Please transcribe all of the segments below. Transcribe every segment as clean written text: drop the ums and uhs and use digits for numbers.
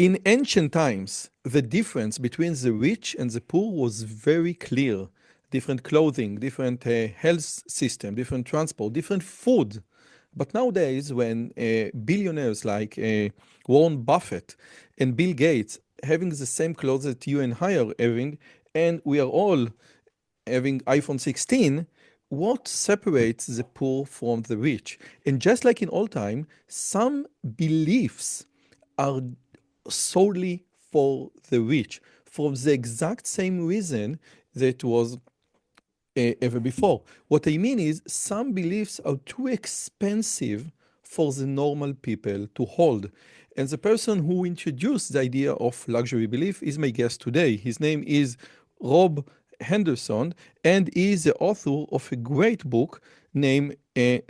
In ancient times, the difference between the rich and the poor was very clear. Different clothing, different health system, different transport, different food. But nowadays, when billionaires like Warren Buffett and Bill Gates having the same clothes that you and I are having, and we are all having iPhone 16, what separates the poor from the rich? And just like in all time, some beliefs are solely for the rich for the exact same reason that was ever before. What I mean is some beliefs are too expensive for the normal people to hold. And the person who introduced the idea of luxury belief is my guest today. His name is Rob Henderson, and he is the author of a great book named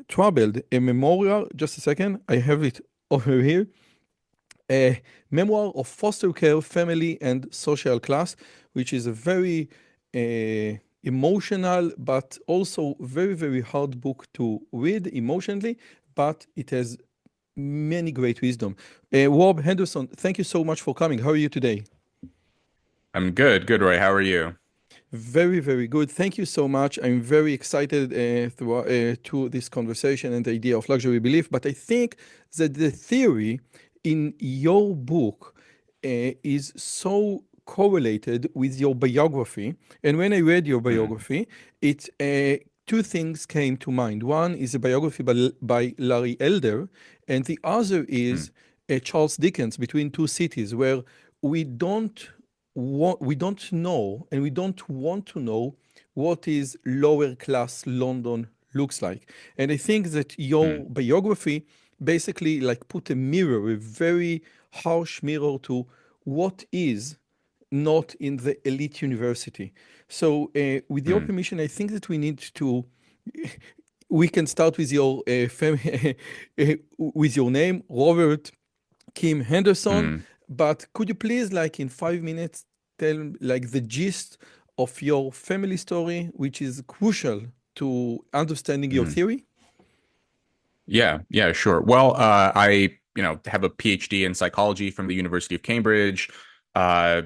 Troubled, a memorial. Just a second, I have it over here. A memoir of foster care, family, and social class, which is a very emotional but also very, very hard book to read emotionally, but it has many great wisdom. Rob Henderson, thank you so much for coming. How are you today? I'm good. Good, Roy. How are you? Very, very good. Thank you so much. I'm very excited to this conversation and the idea of luxury belief. But I think that the theory in your book is so correlated with your biography. And when I read your Mm, biography, it two things came to mind. One is a biography by Larry Elder, and the other mm, is Charles Dickens, Between Two Cities, where we don't know and we don't want to know what is lower class London looks like. And I think that mm, your biography basically like put a mirror, a very harsh mirror to what is not in the elite university. So with your mm, permission, I think that we need to we can start with your with your name, Robert Kim Henderson. mm, But could you please, like in 5 minutes, tell like the gist of your family story, which is crucial to understanding your mm. theory? Yeah, yeah, sure. Well, have a PhD in psychology from the University of Cambridge,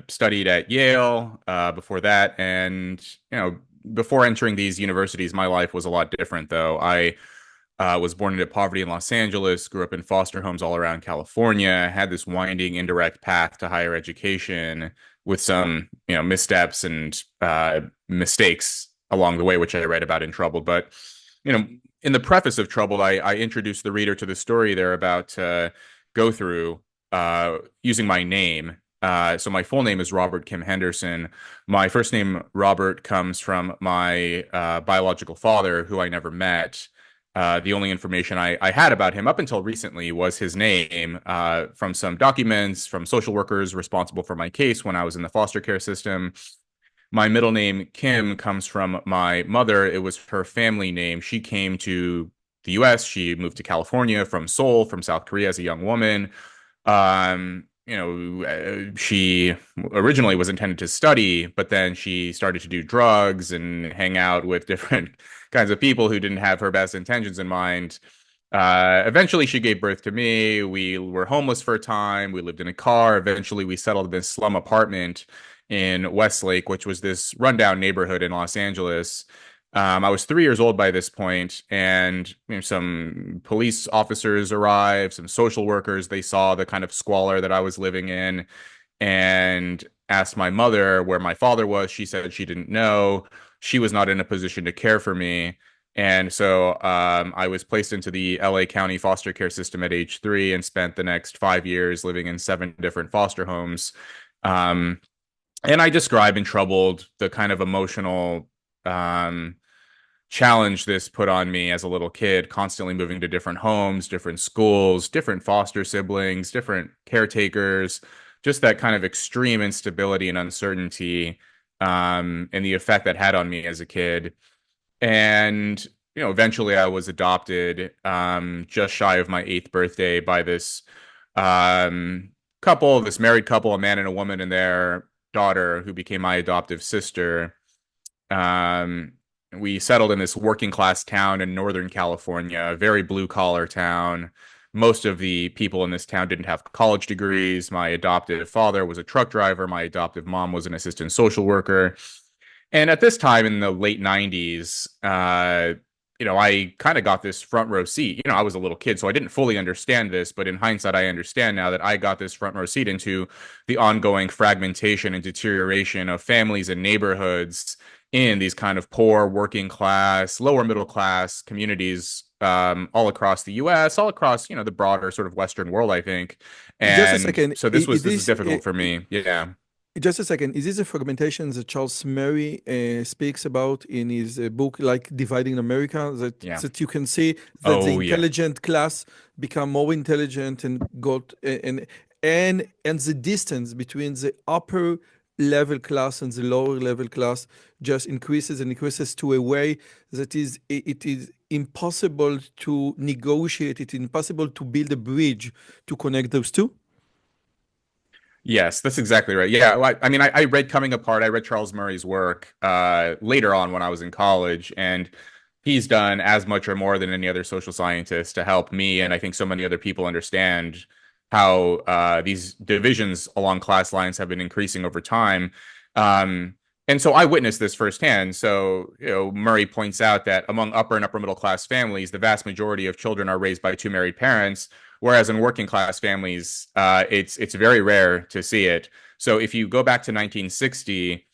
studied at Yale, before that. And, before entering these universities, my life was a lot different, though. I was born into poverty in Los Angeles, grew up in foster homes all around California, had this winding indirect path to higher education with some, missteps and mistakes along the way, which I write about in Troubled. But, you know, in the preface of Troubled, I introduced the reader to the story they're about to go through using my name. So my full name is Robert Kim Henderson. My first name, Robert, comes from my biological father, who I never met. The only information I had about him up until recently was his name from some documents from social workers responsible for my case when I was in the foster care system. My middle name, Kim, comes from my mother. It was her family name. She came to the US. She moved to California from Seoul, from South Korea as a young woman. She originally was intended to study, but then she started to do drugs and hang out with different kinds of people who didn't have her best intentions in mind. Eventually, she gave birth to me. We were homeless for a time. We lived in a car. Eventually, we settled in this slum apartment in Westlake, which was this rundown neighborhood in Los Angeles. I was 3 years old by this point, and some police officers arrived, some social workers. They saw the kind of squalor that I was living in and asked my mother where my father was. She said she didn't know. She was not in a position to care for me. And so I was placed into the LA County foster care system at age 3 and spent the next 5 years living in 7 different foster homes. Um, and I describe in Troubled the kind of emotional um, challenge this put on me as a little kid, constantly moving to different homes, different schools, different foster siblings, different caretakers, just that kind of extreme instability and uncertainty, and the effect that had on me as a kid. And, eventually I was adopted just shy of my 8th birthday by this um, this married couple, a man and a woman and their daughter, who became my adoptive sister. Um, we settled in this working class town in Northern California, a very blue collar town. most of the people in this town didn't have college degrees. My adoptive father was a truck driver. My adoptive mom was an assistant social worker. And at this time in the late 90s, I kind of got this front row seat. I was a little kid, so I didn't fully understand this, but in hindsight, I understand now that I got this front row seat into the ongoing fragmentation and deterioration of families and neighborhoods in these kind of poor, working class, lower middle class communities all across the US, all across, the broader sort of Western world, I think. Just a And second. so this was difficult for me. Yeah. Just a second. Is this a fragmentation that Charles Murray speaks about in his book, like Dividing America, Yeah. that you can see that the Oh, yeah. intelligent class become more intelligent and got and the distance between the upper level class and the lower level class just increases and increases to a way that it is impossible to negotiate. It's impossible to build a bridge to connect those two. Yes, that's exactly right. Yeah, I mean, I read Coming Apart. I read Charles Murray's work later on when I was in college, and he's done as much or more than any other social scientist to help me, and I think so many other people understand how these divisions along class lines have been increasing over time. Um, and so I witnessed this firsthand. So, Murray points out that among upper and upper middle class families, the vast majority of children are raised by two married parents. Whereas in working class families, it's very rare to see it. So if you go back to 1960,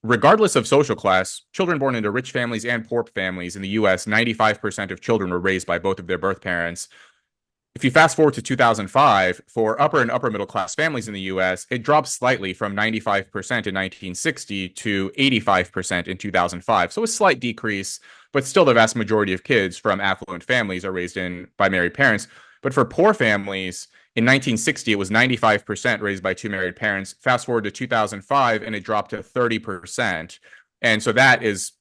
regardless of social class, children born into rich families and poor families in the US, 95% of children were raised by both of their birth parents. If you fast forward to 2005, for upper and upper middle class families in the US, it dropped slightly from 95% in 1960 to 85% in 2005. So a slight decrease, but still the vast majority of kids from affluent families are raised in by married parents. But for poor families, in 1960, it was 95% raised by two married parents. Fast forward to 2005, and it dropped to 30%. And so that is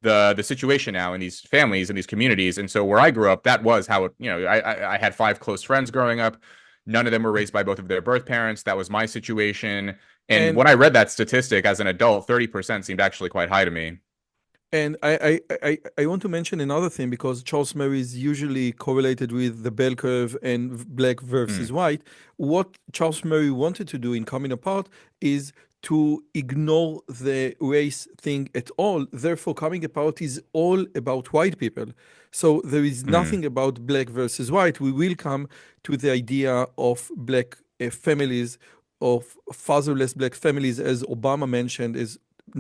the situation now in these families and these communities. And so where I grew up, that was how I had five close friends growing up. None of them were raised by both of their birth parents. That was my situation. And And when I read that statistic as an adult, 30% seemed actually quite high to me. And I want to mention another thing because Charles Murray is usually correlated with the bell curve and black versus Mm, white. What Charles Murray wanted to do in Coming Apart is to ignore the race thing at all. Therefore, Coming Apart is all about white people. So there is mm, nothing about black versus white. We will come to the idea of black families, of fatherless black families, as Obama mentioned, as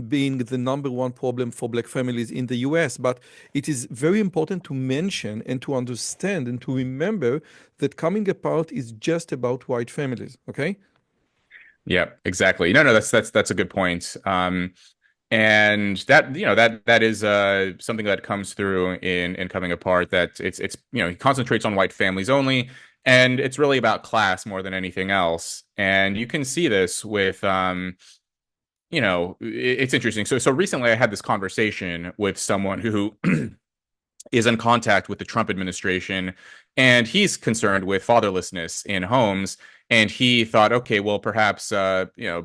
being the number one problem for black families in the US. But it is very important to mention and to understand and to remember that Coming Apart is just about white families. Okay. yeah, exactly. No, no, that's a good point. And that that is something that comes through in Coming Apart, that it's he concentrates on white families only, and it's really about class more than anything else. And you can see this with it's interesting. So recently I had this conversation with someone who is in contact with the Trump administration, and he's concerned with fatherlessness in homes. And he thought, okay, well, perhaps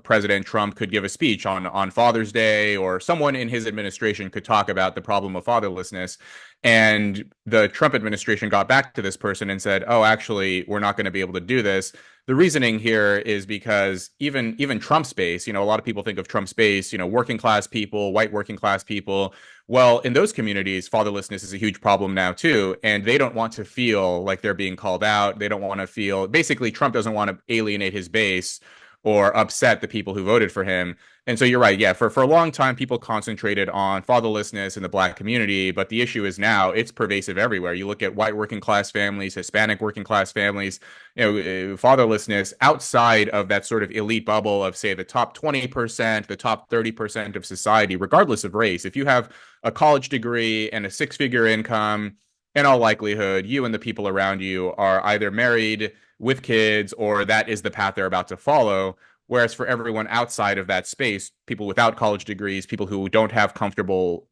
President Trump could give a speech on Father's Day, or someone in his administration could talk about the problem of fatherlessness. And the Trump administration got back to this person and said, oh, actually, we're not going to be able to do this. The reasoning here is because even Trump's base, a lot of people think of Trump's base, working class people, white working class people. Well, in those communities, fatherlessness is a huge problem now too, and they don't want to feel like they're being called out. They don't want to feel, basically, Trump doesn't want to alienate his base or upset the people who voted for him. And so you're right. Yeah, for a long time, people concentrated on fatherlessness in the black community, but the issue is now it's pervasive everywhere. You look at white working class families, Hispanic working class families, fatherlessness outside of that sort of elite bubble of, say, the top 20%, the top 30% of society, regardless of race. If you have a college degree and a six-figure income, in all likelihood, you and the people around you are either married with kids, or that is the path they're about to follow. Whereas for everyone outside of that space, people without college degrees, people who don't have comfortable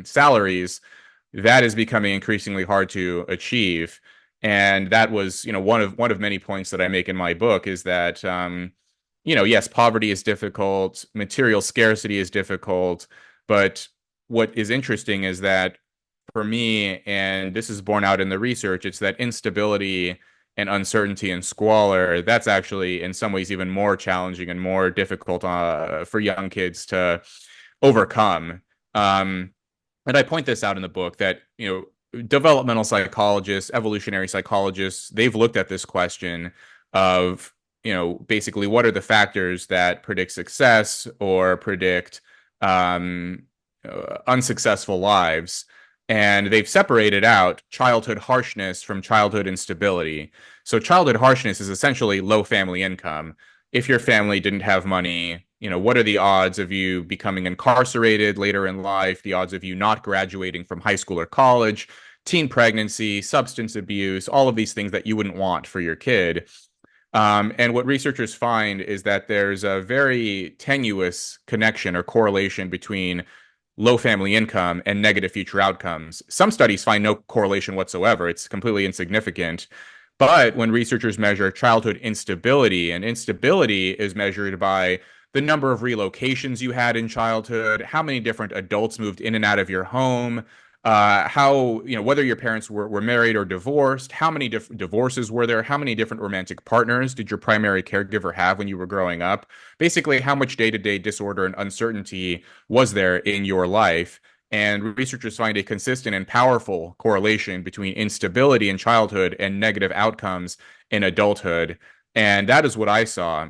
salaries, that is becoming increasingly hard to achieve. And that was, one of many points that I make in my book, is that, yes, poverty is difficult, material scarcity is difficult, but what is interesting is that for me, and this is borne out in the research, it's that instability and uncertainty and squalor, that's actually in some ways even more challenging and more difficult for young kids to overcome. Um, and I point this out in the book that, developmental psychologists, evolutionary psychologists, they've looked at this question of, basically what are the factors that predict success or predict unsuccessful lives. And they've separated out childhood harshness from childhood instability. So childhood harshness is essentially low family income. If your family didn't have money, what are the odds of you becoming incarcerated later in life, the odds of you not graduating from high school or college, teen pregnancy, substance abuse, all of these things that you wouldn't want for your kid. And what researchers find is that there's a very tenuous connection or correlation between low family income and negative future outcomes. Some studies find no correlation whatsoever. It's completely insignificant. But when researchers measure childhood instability, and instability is measured by the number of relocations you had in childhood, how many different adults moved in and out of your home, how, whether your parents were married or divorced, how many different divorces were there, how many different romantic partners did your primary caregiver have when you were growing up, basically how much day-to-day disorder and uncertainty was there in your life. And researchers find a consistent and powerful correlation between instability in childhood and negative outcomes in adulthood. And that is what I saw.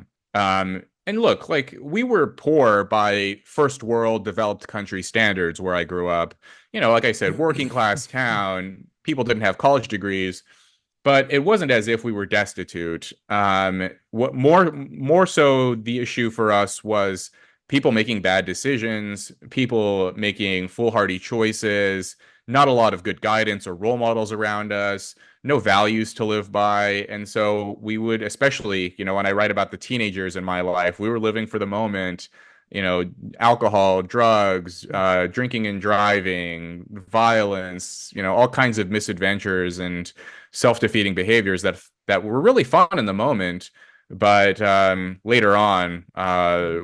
And look, like, we were poor by first world developed country standards where I grew up. Like I said, working class town, people didn't have college degrees, but it wasn't as if we were destitute. What more so the issue for us was people making bad decisions, people making foolhardy choices, not a lot of good guidance or role models around us, no values to live by. And so we would, especially, when I write about the teenagers in my life, we were living for the moment, alcohol, drugs, drinking and driving, violence, all kinds of misadventures and self-defeating behaviors that were really fun in the moment, but later on,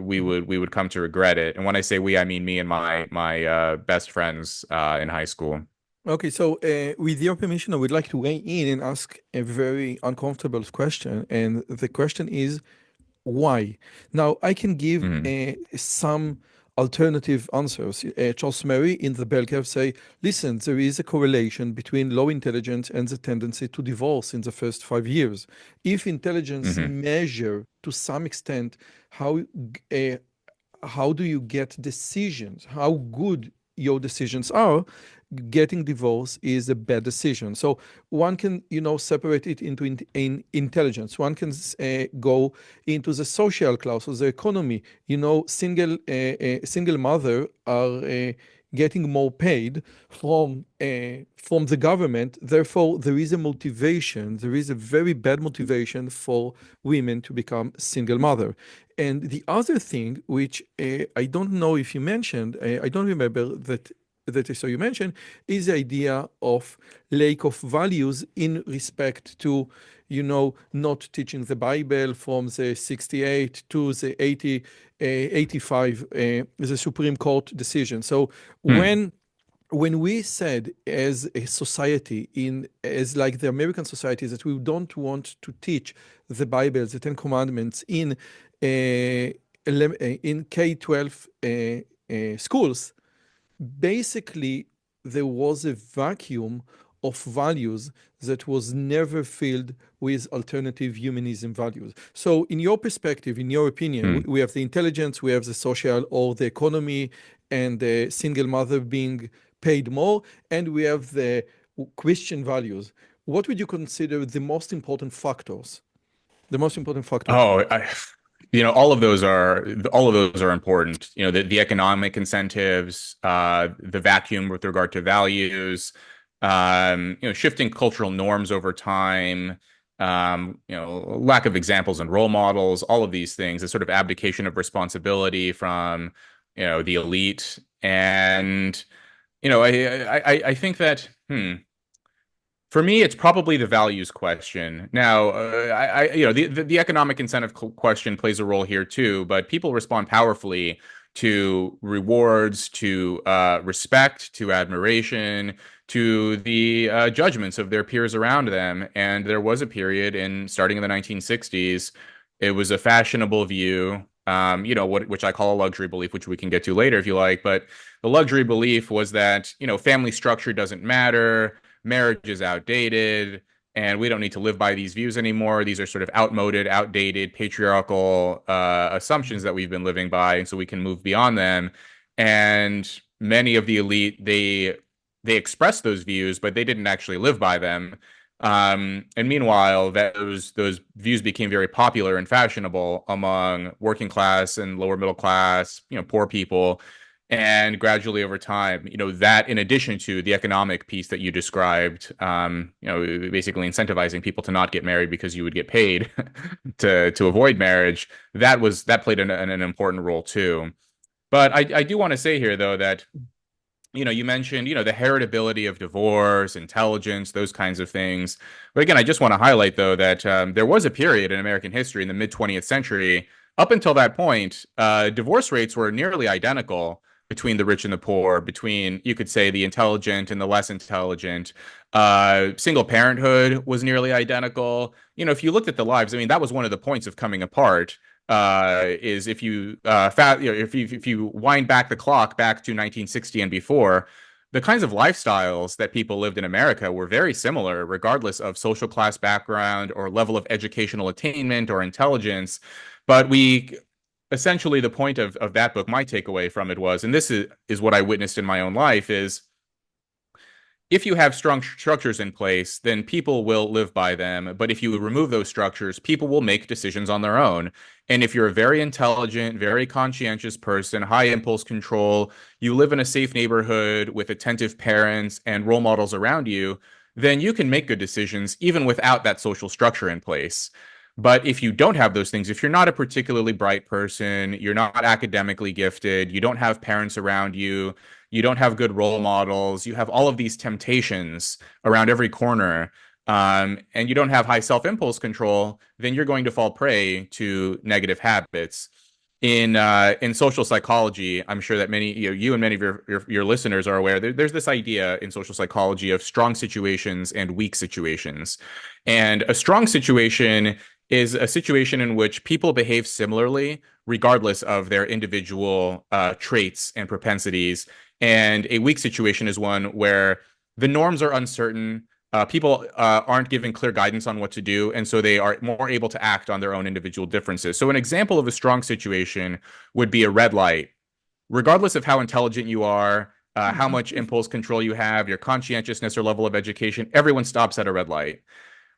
we would come to regret it. And when I say we, I mean me and my best friends in high school. Okay, so with your permission, I would like to weigh in and ask a very uncomfortable question. And the question is, why? Now, I can give Mhm. some alternative answers. Charles Murray in the bell curve say, listen, there is a correlation between low intelligence and the tendency to divorce in the first 5 years. If intelligence Mhm. measure to some extent how uh, how do you get decisions, how good your decisions are, getting divorce is a bad decision. So one can, separate it into in intelligence. One can go into the social class or the economy. Single mother are getting more paid from the government. Therefore, there is a motivation. There is a very bad motivation for women to become single mother. And the other thing, which I don't know if you mentioned, I don't remember that I saw you mention, is the idea of lack of values in respect to, not teaching the Bible from the 68 to the 85, the Supreme Court decision. So Hmm. when we said as a society, as like the American society, that we don't want to teach the Bible, the Ten Commandments in K-12 schools, basically there was a vacuum of values that was never filled with alternative humanism values. So in your perspective, in your opinion, we Hmm. we have the intelligence, we have the social or the economy, and the single mother being paid more, and we have the Christian values. What would you consider the most important factors? The most important factors. Oh, all of those are important. The economic incentives, the vacuum with regard to values, shifting cultural norms over time, lack of examples and role models, all of these things, a sort of abdication of responsibility from, the elite. And, I think that, for me, it's probably the values question. Now, the economic incentive question plays a role here too, but people respond powerfully to rewards, to respect, to admiration, to the judgments of their peers around them. And there was a period in starting in the 1960s, it was a fashionable view, which I call a luxury belief, which we can get to later if you like. But the luxury belief was that, family structure doesn't matter, marriage is outdated, and we don't need to live by these views anymore. These are sort of outmoded, outdated, patriarchal assumptions that we've been living by, and so we can move beyond them. And many of the elite, they expressed those views, but they didn't actually live by them. And meanwhile, those views became very popular and fashionable among working class and lower middle class, poor people. And gradually over time, that in addition to the economic piece that you described, basically incentivizing people to not get married because you would get paid to avoid marriage, that played an important role too. But I do want to say here though that you mentioned, the heritability of divorce, intelligence, those kinds of things. But again, I just want to highlight, though, that there was a period in American history in the mid 20th century. Up until that point, divorce rates were nearly identical between the rich and the poor, between, you could say, the intelligent and the less intelligent. Single parenthood was nearly identical. If you looked at the lives, I mean, that was one of the points of coming apart. Is if you if you wind back the clock back to 1960 and before, the kinds of lifestyles that people lived in America were very similar, regardless of social class background or level of educational attainment or intelligence. But essentially, the point of that book, my takeaway from it was, and this is what I witnessed in my own life, is if you have strong structures in place, then people will live by them. But if you remove those structures, people will make decisions on their own. And if you're a very intelligent, very conscientious person, high impulse control, you live in a safe neighborhood with attentive parents and role models around you, then you can make good decisions even without that social structure in place. But if you don't have those things, if you're not a particularly bright person, you're not academically gifted, you don't have parents around you, you don't have good role models, you have all of these temptations around every corner, and you don't have high self-impulse control, then you're going to fall prey to negative habits. In social psychology, I'm sure that many you and many of your listeners are aware there's this idea in social psychology of strong situations and weak situations. And a strong situation is a situation in which people behave similarly regardless of their individual traits and propensities. And a weak situation is one where the norms are uncertain. People aren't given clear guidance on what to do, and so they are more able to act on their own individual differences. So an example of a strong situation would be a red light. Regardless of how intelligent you are, how much impulse control you have, your conscientiousness or level of education, everyone stops at a red light.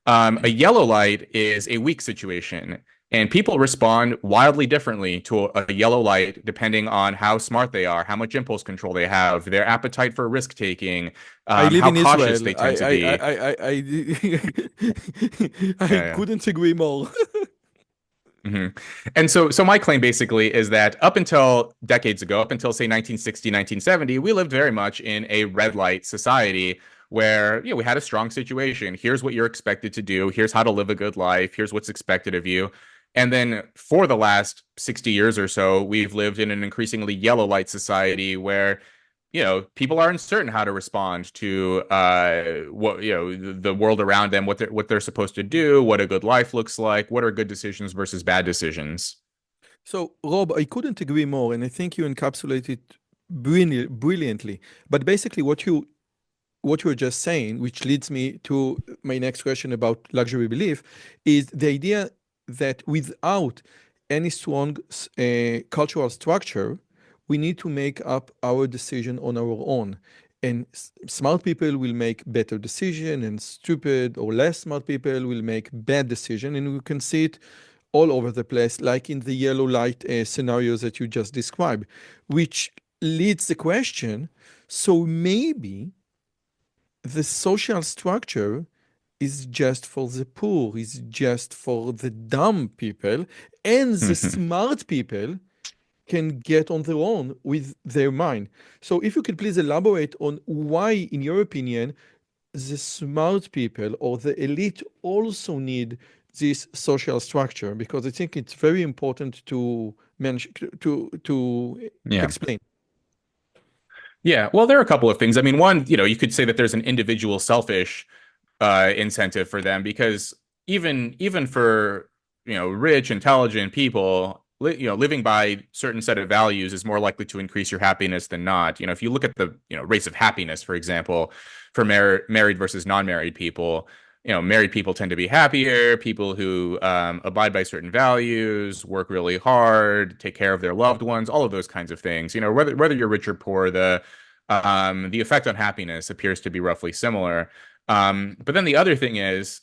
A yellow light is a weak situation, and people respond wildly differently to a yellow light depending on how smart they are, how much impulse control they have, their appetite for risk taking, I live how in cautious Israel. they tend to be. I Yeah, yeah. couldn't agree more. hmm And so my claim basically is that up until decades ago, up until say 1960, 1970, we lived very much in a red light society where, we had a strong situation. Here's what you're expected to do. Here's how to live a good life. Here's what's expected of you. And then for the last 60 years or so, we've lived in an increasingly yellow light society where people are uncertain how to respond to what the world around them, what they're supposed to do, what a good life looks like, what are good decisions versus bad decisions. So, Rob, I couldn't agree more, and I think you encapsulate it brilliantly. But basically, what you're just saying, which leads me to my next question about luxury belief, is the idea that without any strong cultural structure, we need to make up our decision on our own. And smart people will make better decision, and stupid or less smart people will make bad decision. And we can see it all over the place, like in the yellow light scenarios that you just described, which leads the question, so maybe the social structure is just for the poor, is just for the dumb people, and the smart people can get on their own with their mind. So if you could please elaborate on why, in your opinion, the smart people or the elite also need this social structure, because I think it's very important to Yeah. explain? Yeah. Well, there are a couple of things. I mean, one, you could say that there's an individual selfish incentive for them because even for rich, intelligent people, living by certain set of values is more likely to increase your happiness than not. If you look at the rates of happiness, for example, for married versus non-married people, married people tend to be happier. People who abide by certain values, work really hard, take care of their loved ones, all of those kinds of things. Whether you're rich or poor, the effect on happiness appears to be roughly similar. But then the other thing is,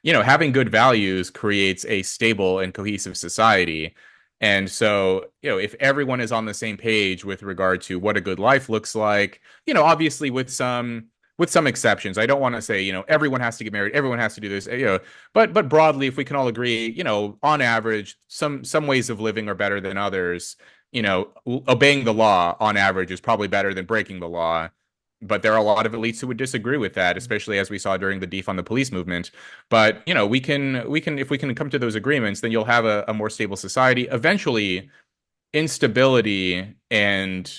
having good values creates a stable and cohesive society. And so, if everyone is on the same page with regard to what a good life looks like, obviously with some exceptions. I don't want to say, everyone has to get married, everyone has to do this, but broadly, if we can all agree, on average, some ways of living are better than others. Obeying the law on average is probably better than breaking the law. But there are a lot of elites who would disagree with that, especially as we saw during the defund the police movement. But we can if we can come to those agreements, then you'll have a more stable society. Eventually, instability and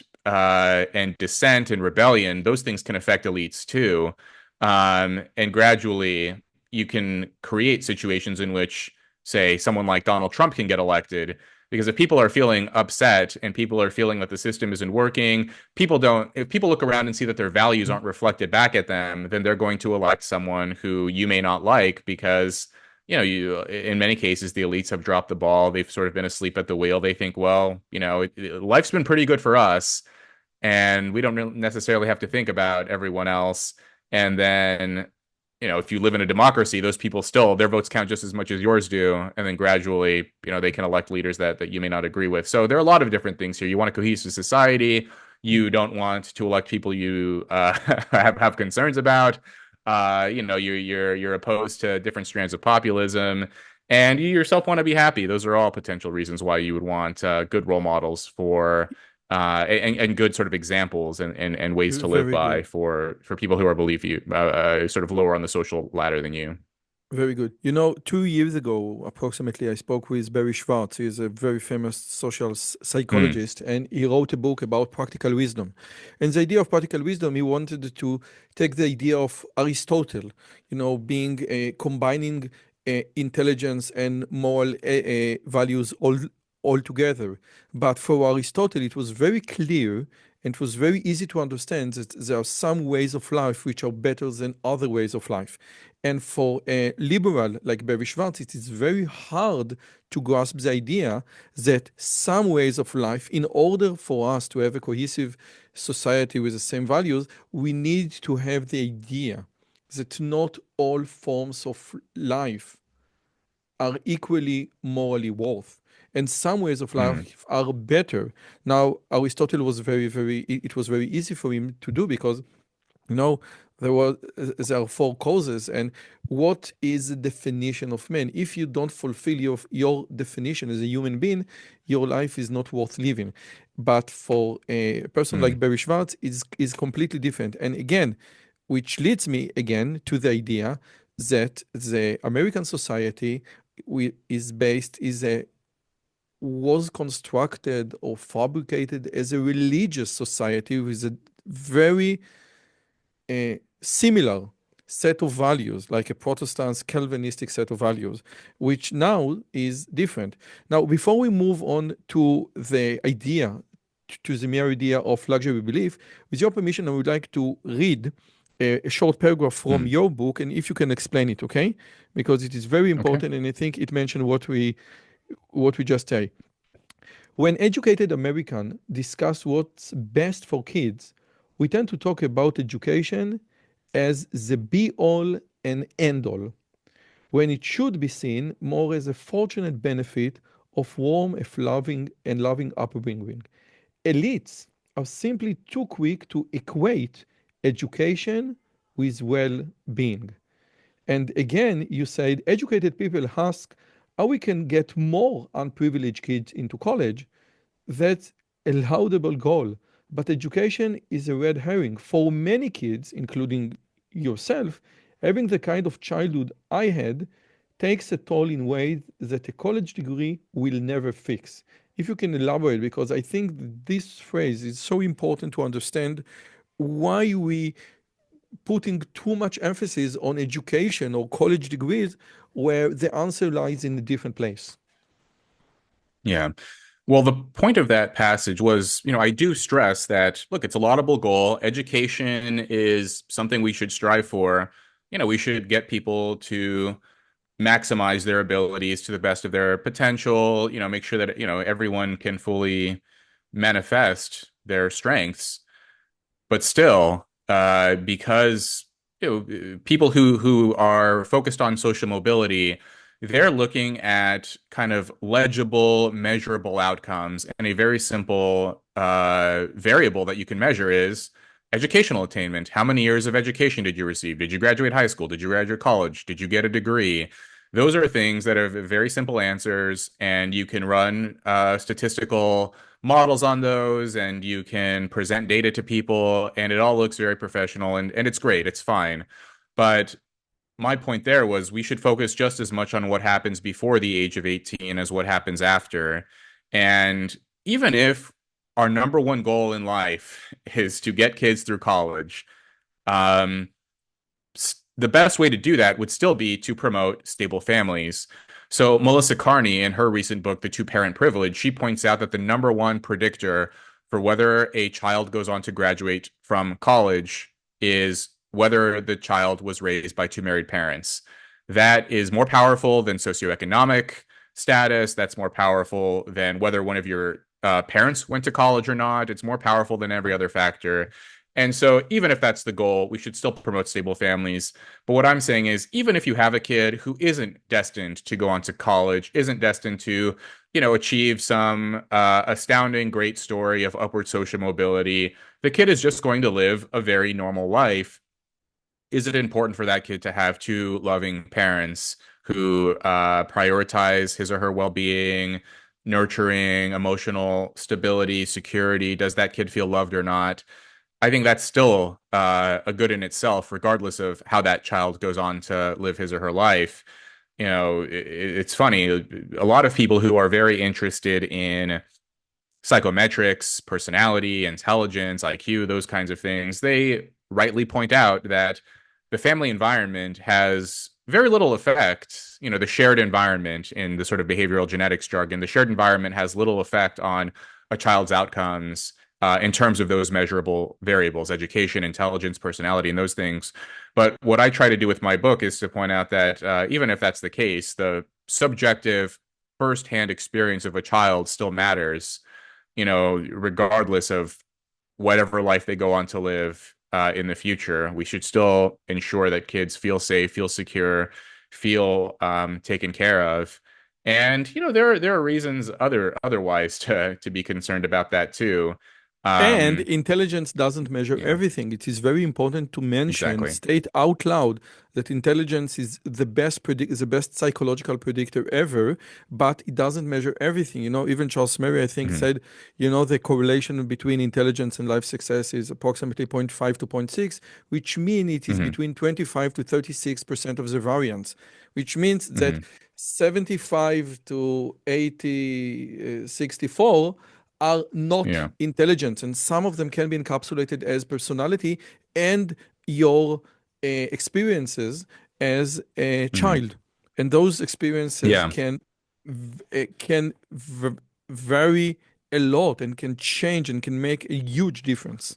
dissent and rebellion, those things can affect elites too. And gradually, you can create situations in which, say, someone like Donald Trump can get elected. Because if people are feeling upset and people are feeling that the system isn't working, if people look around and see that their values aren't reflected back at them, then they're going to elect someone who you may not like because in many cases, the elites have dropped the ball. They've sort of been asleep at the wheel. They think, well, life's been pretty good for us, and we don't necessarily have to think about everyone else. And then, if you live in a democracy, those people still, their votes count just as much as yours do. And then gradually, they can elect leaders that you may not agree with. So there are a lot of different things here. You want a cohesive society. You don't want to elect people you have concerns about. You're opposed to different strands of populism, and you yourself want to be happy. Those are all potential reasons why you would want good role models and good sort of examples and ways to live Very by good. for people who are believe you sort of lower on the social ladder than you. Very good. 2 years ago, approximately, I spoke with Barry Schwartz. He is a very famous social Mm, psychologist, and he wrote a book about practical wisdom. And the idea of practical wisdom, he wanted to take the idea of Aristotle, being combining intelligence and moral values all together. But for Aristotle, it was very clear and it was very easy to understand that there are some ways of life which are better than other ways of life. And for a liberal like Barry Schwartz, it is very hard to grasp the idea that some ways of life, in order for us to have a cohesive society with the same values, we need to have the idea that not all forms of life are equally morally worth. And some ways of mm, life are better. Now, Aristotle was it was very easy for him to do because no, there are four causes. And what is the definition of man? If you don't fulfill your definition as a human being, your life is not worth living. But for a person like mm, Barry Schwartz, is completely different. And again, which leads me again to the idea that the American society was constructed or fabricated as a religious society with a very a similar set of values, like a Protestant Calvinistic set of values, which now is different. Now, before we move on to the idea, to the mere idea of luxury belief, with your permission, I would like to read a short paragraph from mm. your book, and if you can explain it, okay? Because it is very Okay. important, and I think it mentioned what we just say. When educated Americans discuss what's best for kids, we tend to talk about education as the be all and end all, when it should be seen more as a fortunate benefit of warm, of loving upbringing. Elites are simply too quick to equate education with well being. And again, you said educated people ask how we can get more unprivileged kids into college. That's a laudable goal, but education is a red herring. For many kids, including yourself, having the kind of childhood I had takes a toll in ways that a college degree will never fix. if you can elaborate, because I think this phrase is so important to understand why we putting too much emphasis on education or college degrees where the answer lies in a different place. Yeah. Well, the point of that passage was, I do stress that, look, it's a laudable goal. Education is something we should strive for. We should get people to maximize their abilities to the best of their potential, make sure that, everyone can fully manifest their strengths. But still, because people who are focused on social mobility, they're looking at kind of legible, measurable outcomes, and a very simple variable that you can measure is educational attainment. How many years of education did you receive? Did you graduate high school? Did you graduate college? Did you get a degree? Those are things that are very simple answers, and you can run statistical models on those, and you can present data to people, and it all looks very professional, and it's great. It's fine. But my point there was we should focus just as much on what happens before the age of 18 as what happens after. And even if our number one goal in life is to get kids through college, um, the best way to do that would still be to promote stable families. So Melissa Carney, in her recent book, The Two-Parent Privilege, she points out that the number one predictor for whether a child goes on to graduate from college is whether the child was raised by two married parents. That is more powerful than socioeconomic status. That's more powerful than whether one of your parents went to college or not. It's more powerful than every other factor. And so, even if that's the goal, we should still promote stable families. But what I'm saying is, even if you have a kid who isn't destined to go on to college, isn't destined to, achieve some astounding great story of upward social mobility, the kid is just going to live a very normal life. Is it important for that kid to have two loving parents who prioritize his or her well-being, nurturing, emotional stability, security? Does that kid feel loved or not? I think that's still a good in itself, regardless of how that child goes on to live his or her life. It's funny. A lot of people who are very interested in psychometrics, personality, intelligence, IQ, those kinds of things, they rightly point out that the family environment has very little effect. The shared environment in the sort of behavioral genetics jargon, the shared environment has little effect on a child's outcomes in terms of those measurable variables, education, intelligence, personality, and those things. But what I try to do with my book is to point out that even if that's the case, the subjective firsthand experience of a child still matters, regardless of whatever life they go on to live in the future. We should still ensure that kids feel safe, feel secure, feel taken care of. And there are reasons otherwise to be concerned about that too. And Um, intelligence doesn't measure yeah, everything. It is very important to mention, exactly. state out loud that intelligence is the best psychological predictor ever, but it doesn't measure everything. Even Charles Murray, I think, Hmm. said, the correlation between intelligence and life success is approximately zero point 0.5 to zero point 0.6, which means it is Hmm. between 25 to 36% of the variance, which means that Hmm. 75 to 80, 64 are not Yeah. intelligent, and some of them can be encapsulated as personality and your experiences as a Hmm. child, and those experiences Yeah. can vary a lot and can change and can make a huge difference.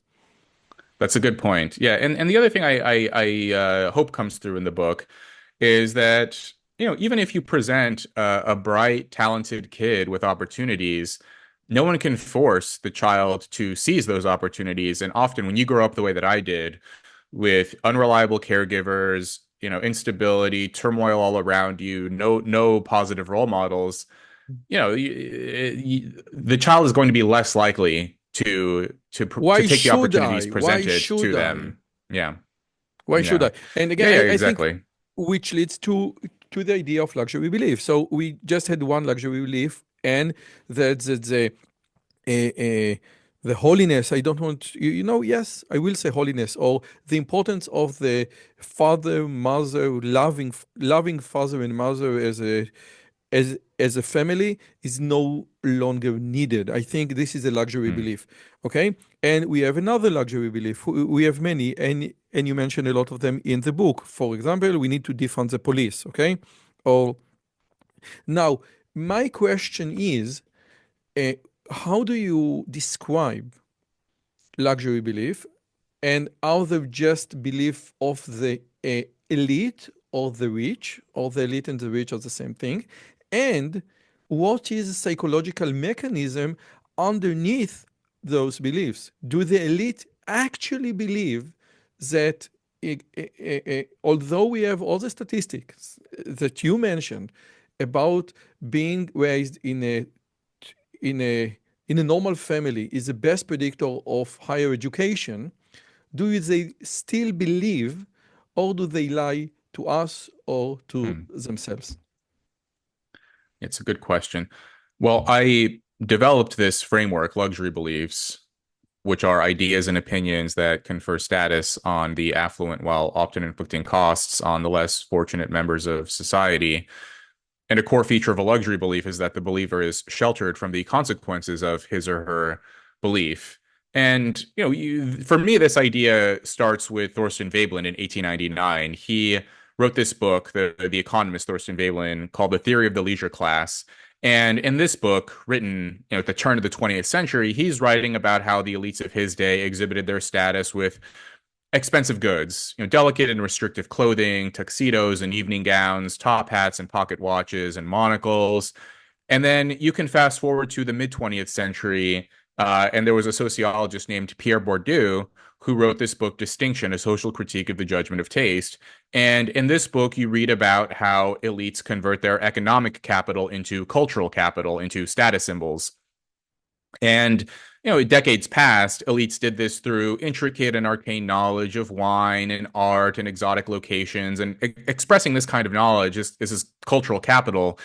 That's a good point. Yeah, and the other thing I hope comes through in the book is that even if you present a bright, talented kid with opportunities, no one can force the child to seize those opportunities. And often, when you grow up the way that I did, with unreliable caregivers, instability, turmoil all around you, no positive role models, the child is going to be less likely to Why take the should opportunities I? Why presented to should I? them. Yeah, Why should yeah, I? And yeah, again, yeah, I think exactly. which leads to the idea of luxury belief. So we just had one luxury belief, and that's uh, the holiness. I don't want yes, I will say holiness, or the importance of the father, mother, loving father and mother as a as a family is no longer needed. I think this is a luxury Mm, belief. Okay. And we have another luxury belief. We have many, and you mentioned a lot of them in the book. For example, we need to defund the police. Okay. Or now, my question is, uh, how do you describe luxury belief and are they just belief of the elite or the rich, or the elite and the rich are the same thing? And what is the psychological mechanism underneath those beliefs? Do the elite actually believe that, although we have all the statistics that you mentioned about being raised in a in a normal family is the best predictor of higher education, do they still believe, or do they lie to us or to mm. themselves? It's a good question. Well, I developed this framework, luxury beliefs, which are ideas and opinions that confer status on the affluent while often inflicting costs on the less fortunate members of society. And a core feature of a luxury belief is that the believer is sheltered from the consequences of his or her belief. And for me, this idea starts with Thorstein Veblen in 1899. He wrote this book, the economist Thorstein Veblen, called The Theory of the Leisure Class. And in this book, written at the turn of the 20th century, he's writing about how the elites of his day exhibited their status with expensive goods, delicate and restrictive clothing, tuxedos and evening gowns, top hats and pocket watches and monocles. And then you can fast forward to the mid 20th century, and there was a sociologist named Pierre Bourdieu who wrote this book, Distinction, a social critique of the judgment of taste. And in this book, you read about how elites convert their economic capital into cultural capital, into status symbols. And decades past, elites did this through intricate and arcane knowledge of wine and art and exotic locations, and expressing this kind of knowledge is cultural capital.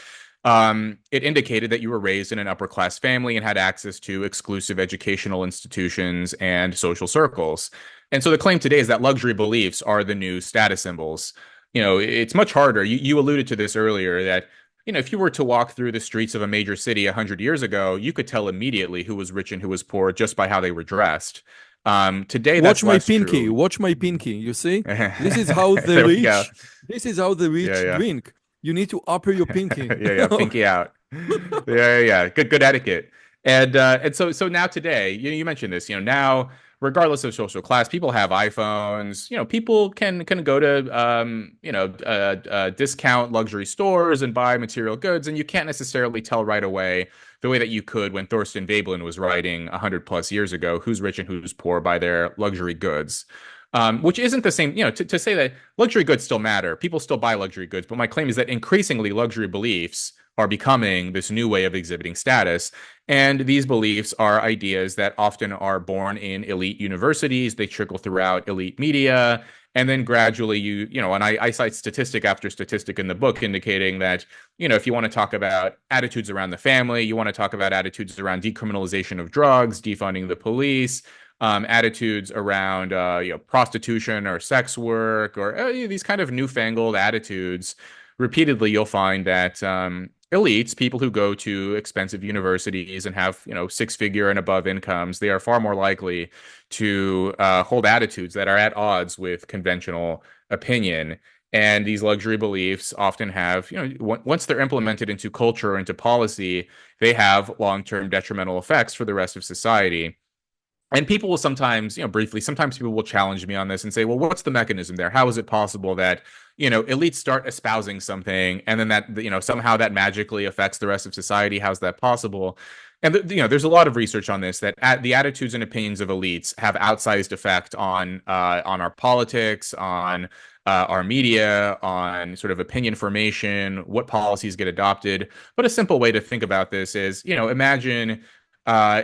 It indicated that you were raised in an upper class family and had access to exclusive educational institutions and social circles. And so the claim today is that luxury beliefs are the new status symbols. It's much harder. You alluded to this earlier that if you were to walk through the streets of a major city 100 years ago, you could tell immediately who was rich and who was poor just by how they were dressed. Today, Watch that's my less pinky. true. Watch my pinky. You see, this is how the There we go. rich. This is how the Yeah, rich yeah. drink. You need to upper your pinky. Yeah, yeah, pinky out. Yeah, yeah, yeah. Good etiquette. And so now today, you mentioned this, now regardless of social class, people have iPhones. People can go to discount luxury stores and buy material goods, and you can't necessarily tell right away the way that you could when Thorstein Veblen was writing 100 plus years ago who's rich and who's poor by their luxury goods. Which isn't the same, to say that luxury goods still matter. People still buy luxury goods, but my claim is that increasingly luxury beliefs are becoming this new way of exhibiting status. And these beliefs are ideas that often are born in elite universities. They trickle throughout elite media. And then gradually and I cite statistic after statistic in the book indicating that, if you want to talk about attitudes around the family, you want to talk about attitudes around decriminalization of drugs, defunding the police, attitudes around prostitution or sex work or these kind of newfangled attitudes. Repeatedly, you'll find that elites, people who go to expensive universities and have six-figure and above incomes, they are far more likely to hold attitudes that are at odds with conventional opinion. And these luxury beliefs often have, once they're implemented into culture or into policy, they have long-term detrimental effects for the rest of society. And people will sometimes, briefly, sometimes people will challenge me on this and say, well, what's the mechanism there? How is it possible that, elites start espousing something and then that, somehow that magically affects the rest of society? How's that possible? And, there's a lot of research on this that the attitudes and opinions of elites have outsized effect on our politics, on our media, on sort of opinion formation, what policies get adopted. But a simple way to think about this is, imagine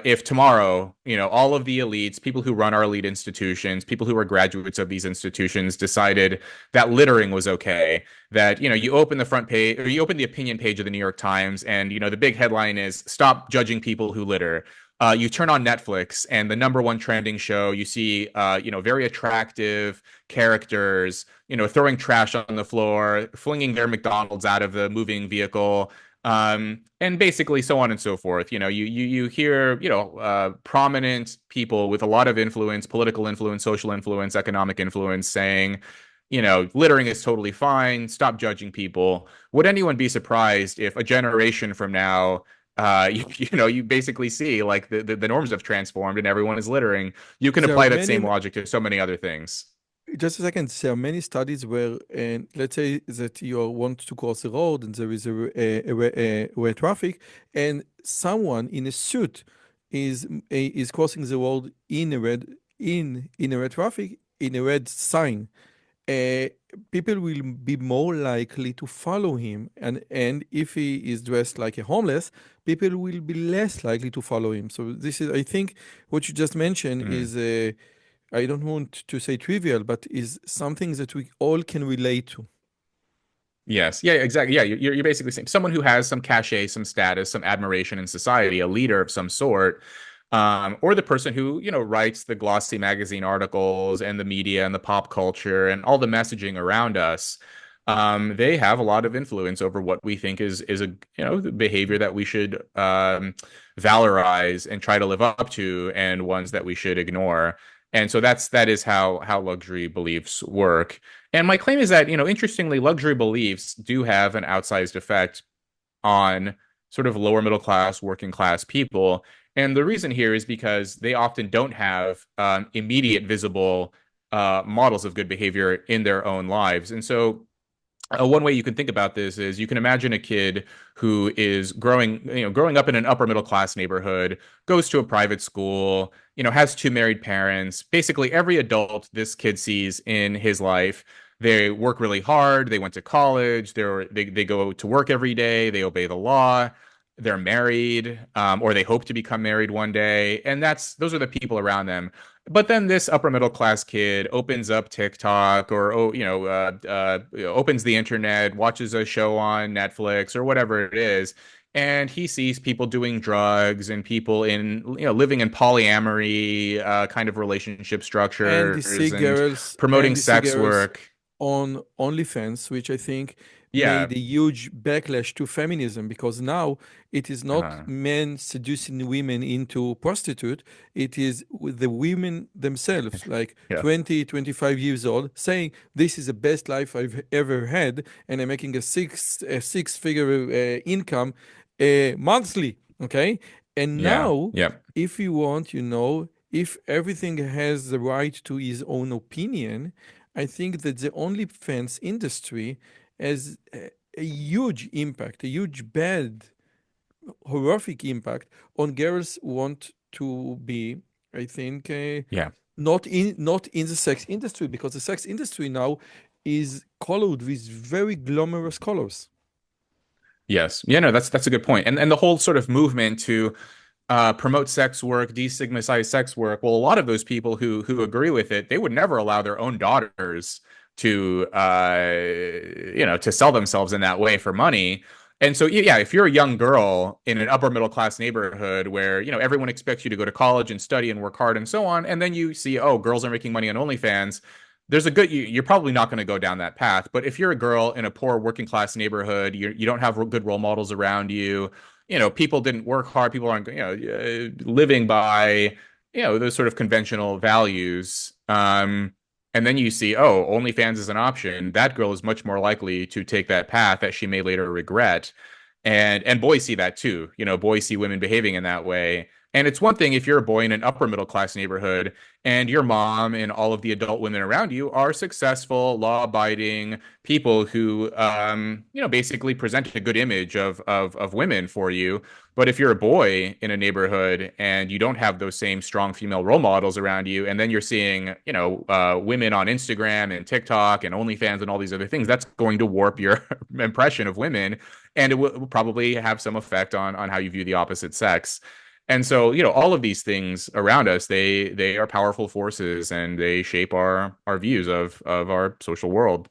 if tomorrow, all of the elites, people who run our elite institutions, people who are graduates of these institutions decided that littering was okay, that, you open the front page or you open the opinion page of the New York Times and, the big headline is stop judging people who litter. You turn on Netflix and the number one trending show, you see, very attractive characters, throwing trash on the floor, flinging their McDonald's out of the moving vehicle, And basically so on and so forth. You hear, prominent people with a lot of influence, political influence, social influence, economic influence saying, littering is totally fine. Stop judging people. Would anyone be surprised if a generation from now, you basically see like the norms have transformed and everyone is littering. You can There are apply that same many, logic to so many other things. just a second, there are many studies where, and let's say that you want to cross a road and there is a traffic, and someone in a suit is crossing the road in a red in a red traffic in a red sign. uh, People will be more likely to follow him, and if he is dressed like a homeless, people will be less likely to follow him. So this is, I think, what you just mentioned Mm. is, I don't want to say trivial, but is something that we all can relate to. Yes. Yeah, exactly. Yeah, you're basically saying someone who has some cachet, some status, some admiration in society, a leader of some sort, or the person who, writes the glossy magazine articles and the media and the pop culture and all the messaging around us. They have a lot of influence over what we think is a, the behavior that we should valorize and try to live up to, and ones that we should ignore. And so that is how luxury beliefs work. And my claim is that, interestingly, luxury beliefs do have an outsized effect on sort of lower middle class, working class people. And the reason here is because they often don't have immediate visible models of good behavior in their own lives. And so one way you can think about this is you can imagine a kid who is growing up in an upper middle class neighborhood, goes to a private school, has two married parents. Basically, every adult this kid sees in his life, they work really hard. They went to college. They go to work every day. They obey the law. They're married, or they hope to become married one day, and those are the people around them. But then this upper middle class kid opens up TikTok, or opens the internet, watches a show on Netflix or whatever it is, and he sees people doing drugs and people in living in polyamory kind of relationship And you see structures and girls, promoting sex work. on OnlyFans, which I think Yeah. made a huge backlash to feminism, because now it is not Uh, men seducing women into prostitute. It is with the women themselves, like yes. 20, 25 years old, saying this is the best life I've ever had, and I'm making a six figure income monthly. Okay. And Yeah. now, Yep. if you want, if everything has the right to his own opinion, I think that the OnlyFans industry has a huge impact, a huge bad, horrific impact on girls who want to be, I think, Yeah. not in the sex industry, because the sex industry now is colored with very glamorous colors. Yes. Yeah, no, that's a good point. And the whole sort of movement to promote sex work, destigmatize sex work. Well, a lot of those people who agree with it, they would never allow their own daughters to to sell themselves in that way for money. And so yeah, if you're a young girl in an upper middle class neighborhood where, everyone expects you to go to college and study and work hard and so on, and then you see, oh, girls are making money on OnlyFans, you're probably not going to go down that path. But if you're a girl in a poor working class neighborhood, you don't have good role models around you, people didn't work hard. People aren't, living by, those sort of conventional values. And then you see, oh, OnlyFans is an option. That girl is much more likely to take that path that she may later regret. And boys see that too. Boys see women behaving in that way. And it's one thing if you're a boy in an upper middle class neighborhood and your mom and all of the adult women around you are successful, law-abiding people who, basically present a good image of women for you. But if you're a boy in a neighborhood and you don't have those same strong female role models around you, and then you're seeing, women on Instagram and TikTok and OnlyFans and all these other things, that's going to warp your impression of women, and it will probably have some effect on how you view the opposite sex. And so, all of these things around us, they are powerful forces, and they shape our views of our social world.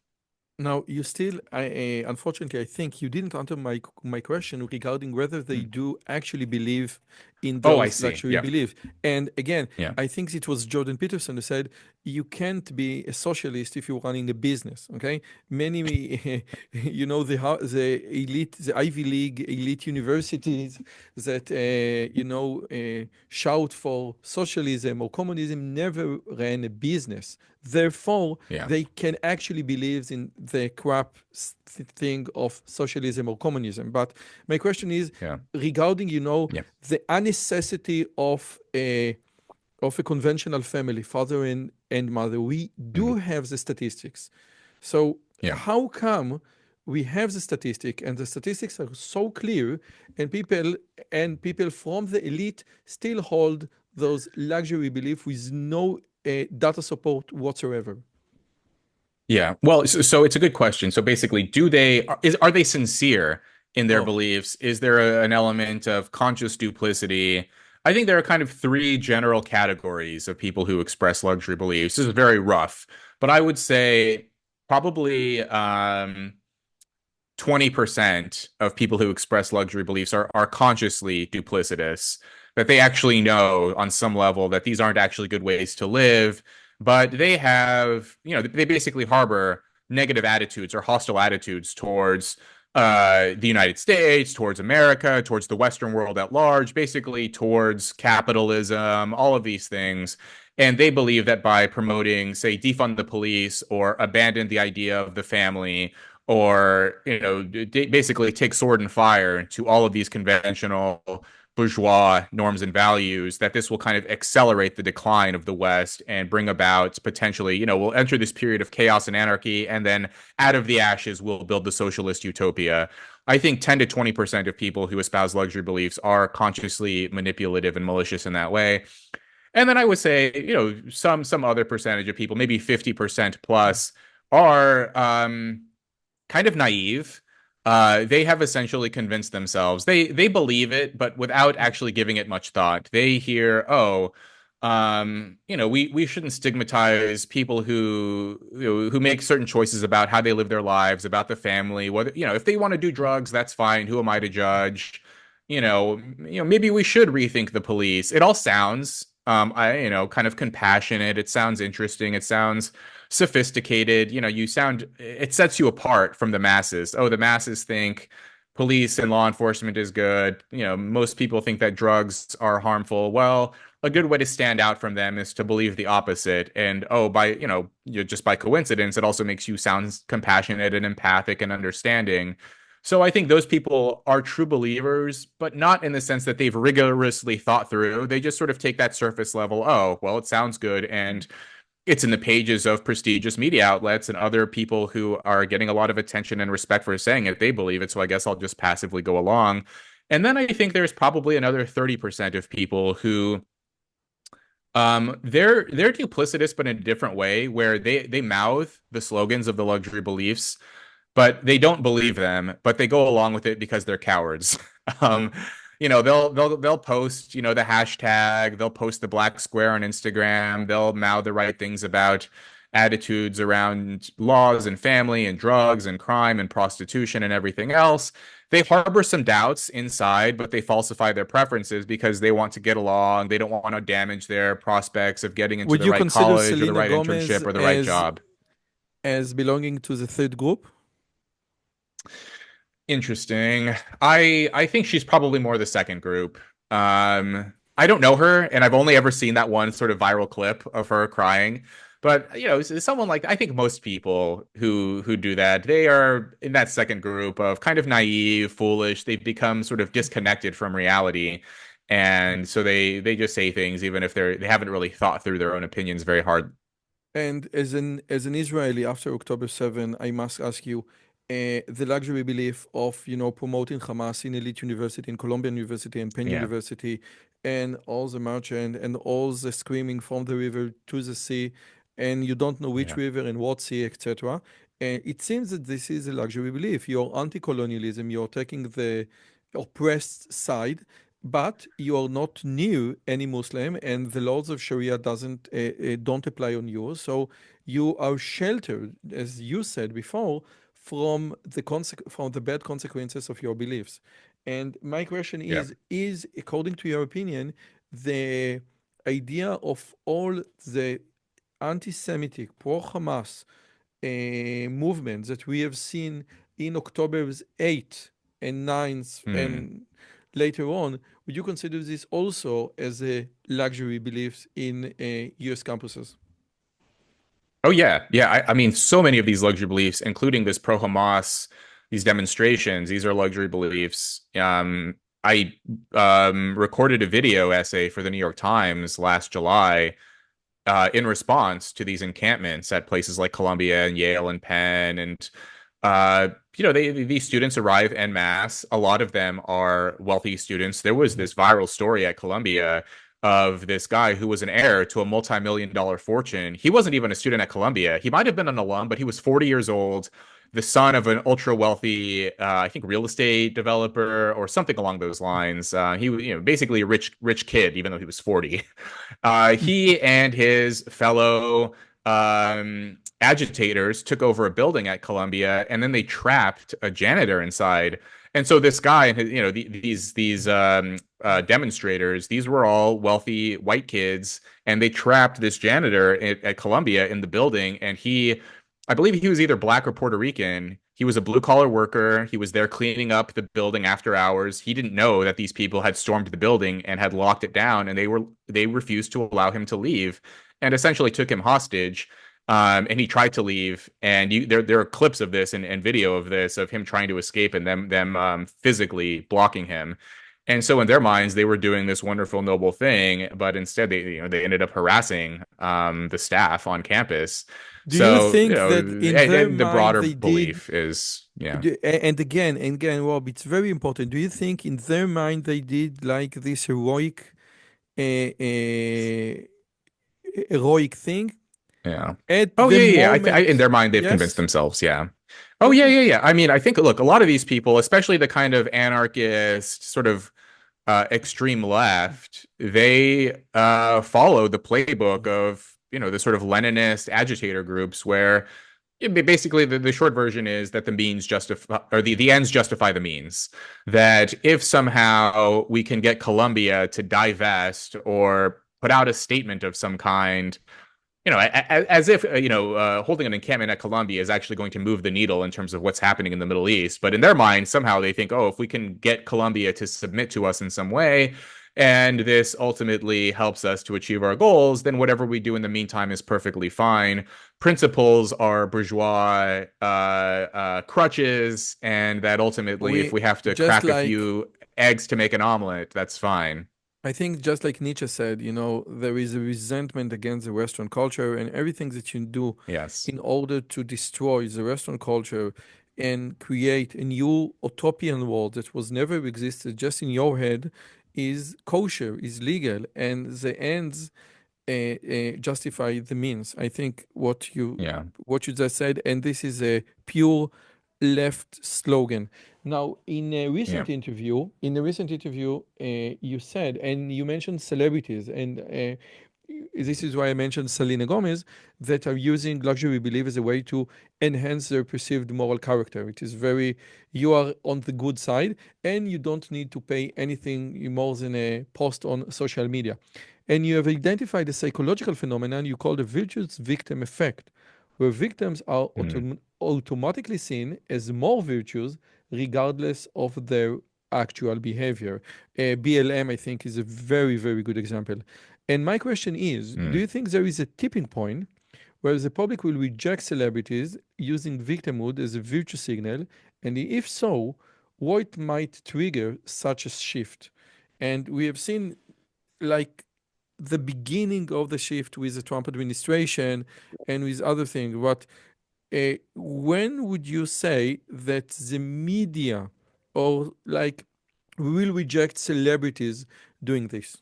Now, you still, unfortunately, I think you didn't answer my question regarding whether they Hmm. do actually believe in Oh, I those see. luxury Yeah. beliefs. And again, Yeah. I think it was Jordan Peterson who said, you can't be a socialist if you're running a business. Okay, many, the elite, the Ivy League elite universities that shout for socialism or communism never ran a business. Therefore, Yeah. they can actually believe in the crap thing of socialism or communism. But my question is Yeah. regarding, Yeah. the unnecessity of a conventional family, father and mother. We Mhm. do have the statistics. So Yeah. how come we have the statistic and the statistics are so clear and people from the elite still hold those luxury beliefs with no data support whatsoever? Yeah. Well, so it's a good question. So basically, are they sincere in their Oh, beliefs? Is there an element of conscious duplicity? I think there are kind of three general categories of people who express luxury beliefs. This is very rough, but I would say probably 20% of people who express luxury beliefs are consciously duplicitous, that they actually know on some level that these aren't actually good ways to live, but they have, they basically harbor negative attitudes or hostile attitudes towards the United States, towards America, towards the Western world at large, basically towards capitalism, all of these things. And they believe that by promoting, say, defund the police or abandon the idea of the family or basically take sword and fire to all of these conventional bourgeois norms and values, that this will kind of accelerate the decline of the West and bring about potentially, we'll enter this period of chaos and anarchy, and then out of the ashes we'll build the socialist utopia. I think 10 to 20% of people who espouse luxury beliefs are consciously manipulative and malicious in that way. And then I would say, some other percentage of people, maybe 50% plus, are kind of naive. They have essentially convinced themselves they believe it, but without actually giving it much thought. They hear, oh, we shouldn't stigmatize people who make certain choices about how they live their lives, about the family. Whether if they want to do drugs, that's fine. Who am I to judge? Maybe we should rethink the police. It all sounds, kind of compassionate. It sounds interesting. It sounds sophisticated. It sets you apart from the masses. Oh, the masses think police and law enforcement is good. Most people think that drugs are harmful. Well, a good way to stand out from them is to believe the opposite. And oh, just by coincidence, it also makes you sound compassionate and empathic and understanding. So I think those people are true believers, but not in the sense that they've rigorously thought through. They just sort of take that surface level, oh, well, it sounds good, and it's in the pages of prestigious media outlets and other people who are getting a lot of attention and respect for saying it. They believe it, so I guess I'll just passively go along. And then I think there's probably another 30% of people who they're duplicitous, but in a different way, where they mouth the slogans of the luxury beliefs, but they don't believe them, but they go along with it because they're cowards. um, they'll post, the hashtag, they'll post the black square on Instagram, they'll mouth the right things about attitudes around laws and family and drugs and crime and prostitution and everything else. They harbor some doubts inside, but they falsify their preferences because they want to get along. They don't want to damage their prospects of getting into Would the you right consider college or the Selena right Gomez internship or the right job. as belonging to the third group? Interesting. I think she's probably more the second group. I don't know her, and I've only ever seen that one sort of viral clip of her crying. But someone like I think most people who do that, they are in that second group of kind of naive, foolish. They've become sort of disconnected from reality, and so they just say things even if they haven't really thought through their own opinions very hard. And as an Israeli after October 7, I must ask you, the luxury belief of promoting Hamas in elite university, in Colombian University and Penn Yeah, University, and all the merchant and all the screaming from the river to the sea, and you don't know which yeah, river and what sea, etc. And it seems that this is a luxury belief. You're anti-colonialism. You're taking the oppressed side, but you are not near any Muslim, and the laws of Sharia don't apply on you. So you are sheltered, as you said before, from the bad consequences of your beliefs. And my question Yeah. is, according to your opinion, the idea of all the anti-Semitic, pro-Hamas movements that we have seen in October's 8th and 9th Hmm. and later on, would you consider this also as a luxury beliefs in US campuses? Oh yeah, yeah. I mean, so many of these luxury beliefs, including this pro-Hamas, these demonstrations, these are luxury beliefs. I recorded a video essay for the New York Times last July in response to these encampments at places like Columbia and Yale and Penn, and uh, these students arrive en masse. A lot of them are wealthy students. There was this viral story at Columbia of this guy who was an heir to a multi-million-dollar fortune. He wasn't even a student at Columbia. He might have been an alum, but he was 40 years old, the son of an ultra wealthy, I think, real estate developer or something along those lines. He was, basically a rich kid, even though he was 40. He and his fellow agitators took over a building at Columbia, and then they trapped a janitor inside. And so this guy and these demonstrators, these were all wealthy white kids, and they trapped this janitor at Columbia in the building. And I believe he was either black or Puerto Rican. He was a blue collar worker. He was there cleaning up the building after hours. He didn't know that these people had stormed the building and had locked it down, and they refused to allow him to leave, and essentially took him hostage. And he tried to leave, and there are clips of this and video of this of him trying to escape and them physically blocking him. And so in their minds, they were doing this wonderful, noble thing, but instead they ended up harassing the staff on campus. Do you So, think that in their and the mind broader they did, belief is, yeah, and again, Rob, it's very important. Do you think in their mind they did like this heroic thing yeah. at Oh the yeah, yeah. In moment? their mind, they've convinced Yes. themselves. Yeah. Oh yeah, Okay. yeah, yeah. I mean, I think look, a lot of these people, especially the kind of anarchist sort of extreme left, they follow the playbook of the sort of Leninist agitator groups where basically the short version is that the means justify or the ends justify the means. That if somehow we can get Colombia to divest or put out a statement of some kind, as if holding an encampment at Colombia is actually going to move the needle in terms of what's happening in the Middle East. But in their mind, somehow they think, oh, if we can get Colombia to submit to us in some way, and this ultimately helps us to achieve our goals, then whatever we do in the meantime is perfectly fine. Principles are bourgeois crutches, and that ultimately, if We we have to just crack a like few eggs to make an omelet, that's fine. I think just like Nietzsche said, there is a resentment against the Western culture and everything that you do Yes. in order to destroy the Western culture and create a new utopian world that was never existed just in your head is kosher, is legal, and the ends justify the means. I think Yeah. what you just said, and this is a pure left slogan. Now, Yeah. in a recent interview, you said, and you mentioned celebrities, and this is why I mentioned Selena Gomez, that are using luxury belief as a way to enhance their perceived moral character. It is very, you are on the good side, and you don't need to pay anything more than a post on social media. And you have identified a psychological phenomenon you call the virtuous victim effect, where victims are Mm, automatically seen as more virtuous regardless of their actual behavior. BLM, I think, is a very, very good example. And my question is, do mm. you think there is a tipping point where the public will reject celebrities using victimhood as a virtue signal? And if so, what might trigger such a shift? And we have seen like the beginning of the shift with the Trump administration and with other things. But when would you say that the media or like will reject celebrities doing this?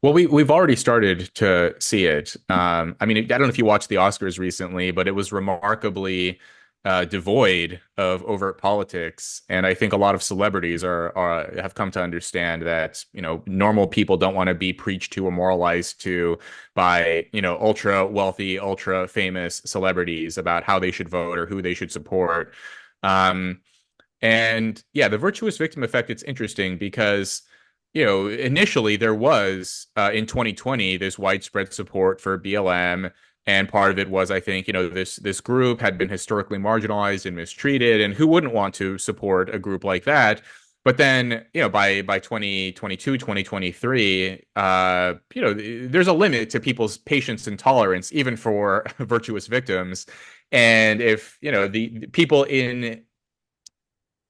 Well, we've already started to see it. I mean, I don't know if you watched the Oscars recently, but it was remarkably devoid of overt politics, and I think a lot of celebrities are have come to understand that normal people don't want to be preached to or moralized to by ultra wealthy, ultra famous celebrities about how they should vote or who they should support. Um, And yeah, the virtuous victim effect, it's interesting because, initially there was in 2020 this widespread support for BLM. And part of it was, I think, this group had been historically marginalized and mistreated, and who wouldn't want to support a group like that? But then, by 2022, 2023, there's a limit to people's patience and tolerance, even for virtuous victims. And if, the people in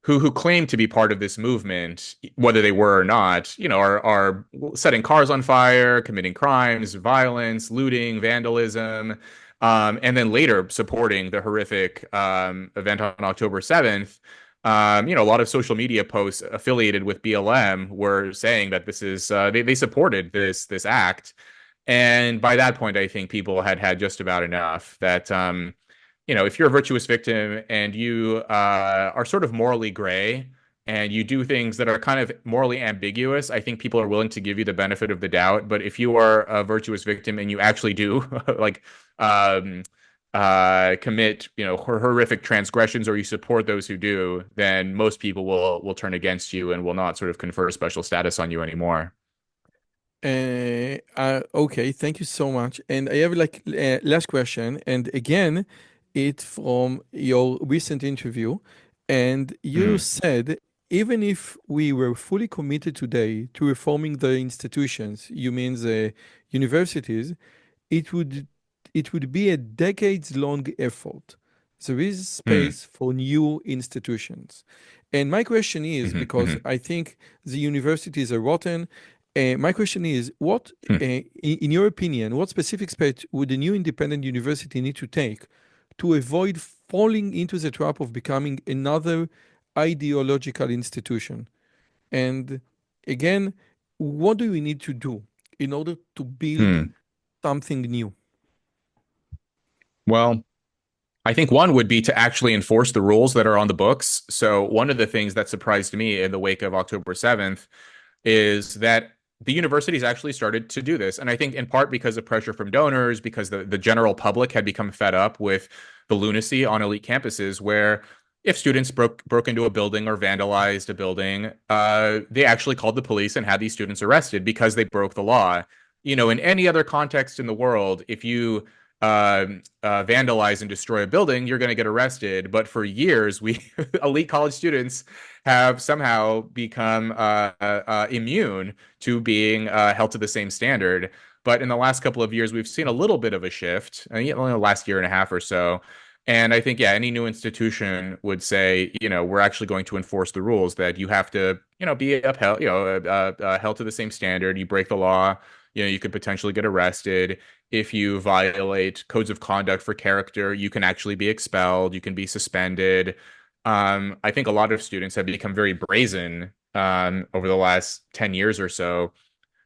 who claim to be part of this movement, whether they were or not, are setting cars on fire, committing crimes, violence, looting, vandalism, and then later supporting the horrific event on October 7th. A lot of social media posts affiliated with BLM were saying that this is they supported this act, and by that point, I think people had just about enough. That if you're a virtuous victim and you are sort of morally gray and you do things that are kind of morally ambiguous, I think people are willing to give you the benefit of the doubt. But if you are a virtuous victim and you actually do like um, commit, horrific transgressions, or you support those who do, then most people will turn against you and will not sort of confer special status on you anymore. Okay, thank you so much. And I have like last question, and again, it's from your recent interview, and you Mm, said even if we were fully committed today to reforming the institutions, you mean the universities, it would it would be a decades-long effort. There is mm, space for new institutions. And my question is, mhm, because mhm, I think the universities are rotten, my question is, what, mm, in your opinion, what specific steps would a new independent university need to take to avoid falling into the trap of becoming another ideological institution? And again, what do we need to do in order to build mm. something new? Well, I think one would be to actually enforce the rules that are on the books. So, one of the things that surprised me in the wake of October 7th is that the universities actually started to do this. And I think in part because of pressure from donors, because the general public had become fed up with the lunacy on elite campuses, where if students broke into a building or vandalized a building, they actually called the police and had these students arrested because they broke the law. In any other context in the world, if you vandalize and destroy a building, you're going to get arrested. But for years, we elite college students have somehow become immune to being held to the same standard. But in the last couple of years, we've seen a little bit of a shift, in the last year and a half or so. And I think, yeah, any new institution would say, we're actually going to enforce the rules that you have to, be upheld, held to the same standard. You break the law, you could potentially get arrested. If you violate codes of conduct for character, you can actually be expelled, you can be suspended. I think a lot of students have become very brazen over the last 10 years or so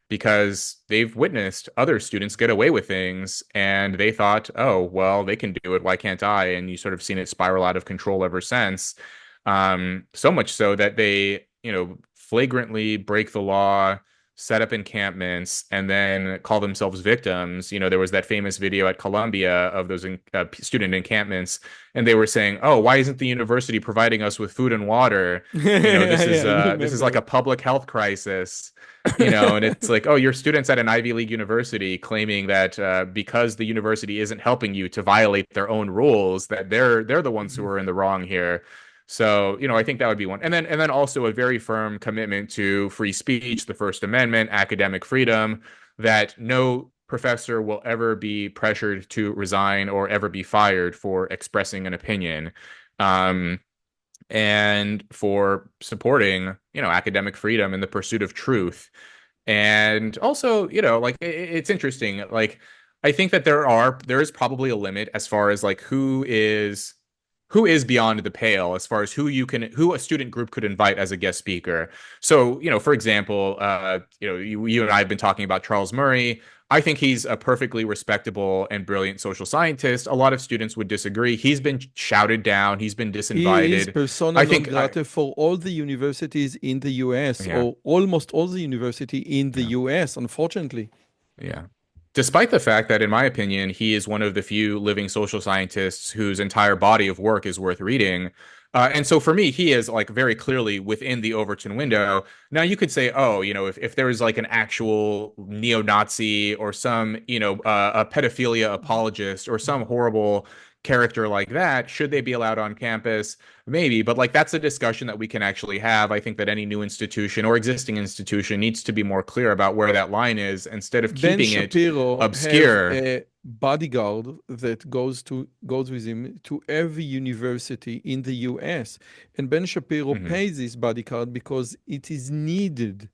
because they've witnessed other students get away with things and they thought, oh, well, they can do it. Why can't I? And you sort of seen it spiral out of control ever since. So much so that they, flagrantly break the law, set up encampments, and then call themselves victims. There was that famous video at Columbia of those student encampments, and they were saying, "Oh, why isn't the university providing us with food and water? This Yeah, is I like remember. a public health crisis." And it's like, oh, you're students at an Ivy League university claiming that because the university isn't helping you to violate their own rules, that they're the ones who are in the wrong here. So, I think that would be one. And then also a very firm commitment to free speech, the First Amendment, academic freedom, that no professor will ever be pressured to resign or ever be fired for expressing an opinion. Um, and for supporting, academic freedom and the pursuit of truth. And also, like it's interesting. Like I think that there is probably a limit as far as like who is beyond the pale as far as who a student group could invite as a guest speaker. So, for example, you and I have been talking about Charles Murray. I think he's a perfectly respectable and brilliant social scientist. A lot of students would disagree. He's been shouted down. He's been He is disinvited. persona I non think grata for all the universities in the US, yeah, or almost all the university in the yeah. US, unfortunately. Yeah. Despite the fact that, in my opinion, he is one of the few living social scientists whose entire body of work is worth reading, And so for me, he is like very clearly within the Overton window. Now you could say, oh, if there was like an actual neo-Nazi or some, a pedophilia apologist or some horrible character like that, should they be allowed on campus? Maybe, but like that's a discussion that we can actually have. I think that any new institution or existing institution needs to be more clear about where that line is instead of Ben keeping it Shapiro have obscure. a bodyguard that goes with him to every university in the US. And Ben Shapiro Hmm. pays this bodyguard because it is needed.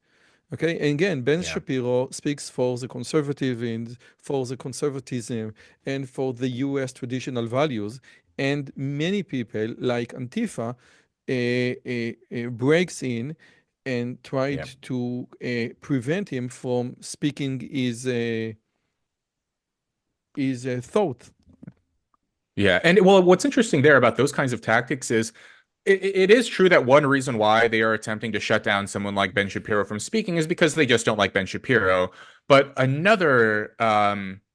Okay, and again, Ben Yeah. Shapiro speaks for the conservative and for the conservatism and for the US traditional values. And many people, like Antifa, breaks in and tried Yeah. to prevent him from speaking his thought. Yeah. And well, what's interesting there about those kinds of tactics is it is true that one reason why they are attempting to shut down someone like Ben Shapiro from speaking is because they just don't like Ben Shapiro. But another